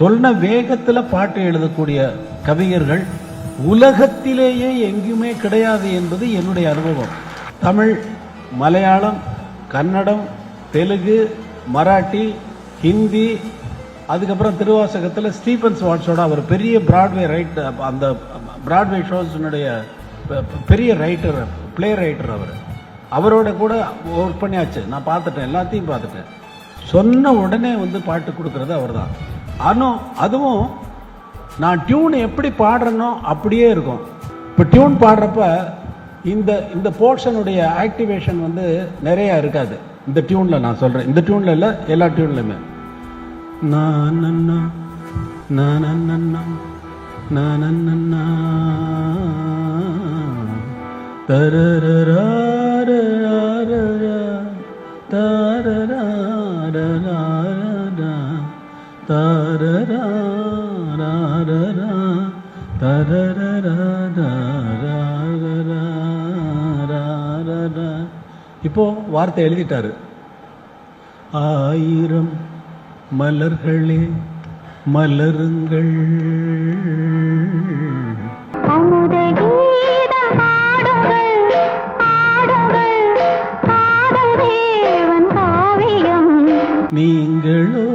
சொன்ன வேகத்துல பாட்டு எழுதக்கூடிய கவிஞர்கள் உலகத்திலேயே எங்குமே கிடையாது என்பது என்னுடைய அனுபவம். தமிழ், மலையாளம், கன்னடம், தெலுங்கு, மராட்டி, ஹிந்தி, அதுக்கப்புறம் திருவாசகத்தில் ஸ்டீபன் ஸ்வாட்ஸோட அவர் பெரிய பிராட்வே அந்த பிராட்வே ஷோஸினுடைய பெரிய ரைட்டர், பிளே ரைட்டர். அவரோட கூட ஒர்க் பண்ணியாச்சு. நான் பார்த்துட்டேன், எல்லாத்தையும் பார்த்துட்டேன். சொன்ன உடனே பாட்டு கொடுக்கறது அவர் தான். ஆனால் அதுவும் நான் டியூன் எப்படி பாடுறனோ அப்படியே இருக்கும். இப்போ டியூன் பாடுறப்ப இந்த போர்ஷனுடைய ஆக்டிவேஷன் நிறைய இருக்காது. இந்த டியூன்ல நான் சொல்றேன், இந்த டியூன்ல இல்ல, எல்லா டியூன்லயுமே இப்போ வார்த்தை எழுதிட்டாரு. ஆயிரம் மலர்களே மலருங்கள், நீங்களோ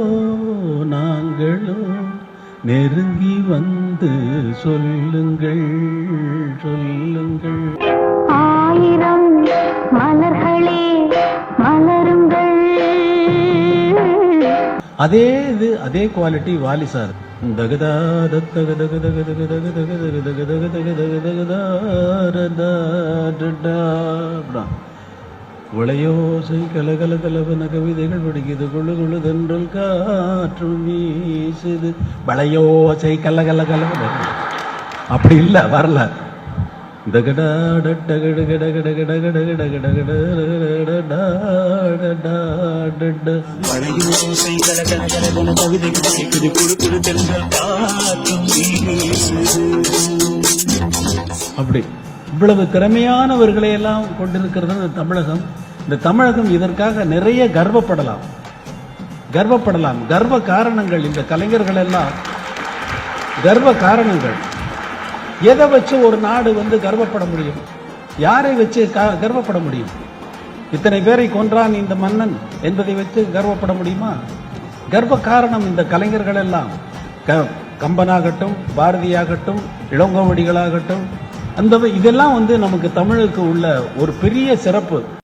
நாங்களோ நெருங்கி வந்து சொல்லுங்கள் சொல்லுங்கள். ஆயிரம் மலர்களே மலருங்கள். அதே குவாலிட்டி வாலி சார். உளையோசை கலகல கலவன கவிதைகள் படிக்குது, குழு குழு தென்றல் காற்றும் வீசுது. வளையோசை கலகல கலவன அப்படி இல்ல, வரல. அப்படி இவ்வளவு திறமையானவர்களை எல்லாம் கொண்டிருக்கிறது இந்த தமிழகம். இந்த தமிழகம் இதற்காக நிறைய கர்வப்படலாம். கர்வ காரணங்கள் இந்த கலைஞர்கள் எல்லாம் கர்வ காரணங்கள். எதை வச்சு ஒரு நாடு கர்வப்பட முடியும்? யாரை வச்சு கர்வப்பட முடியும்? இத்தனை பேரை கொன்றான் இந்த மன்னன் என்பதை வச்சு கர்வப்பட முடியுமா? கர்வ காரணம் இந்த கலைஞர்கள் எல்லாம். கம்பனாகட்டும், பாரதியாகட்டும், இளங்கோவடிகளாகட்டும், இதெல்லாம் நமக்கு தமிழுக்கு உள்ள ஒரு பெரிய சிறப்பு.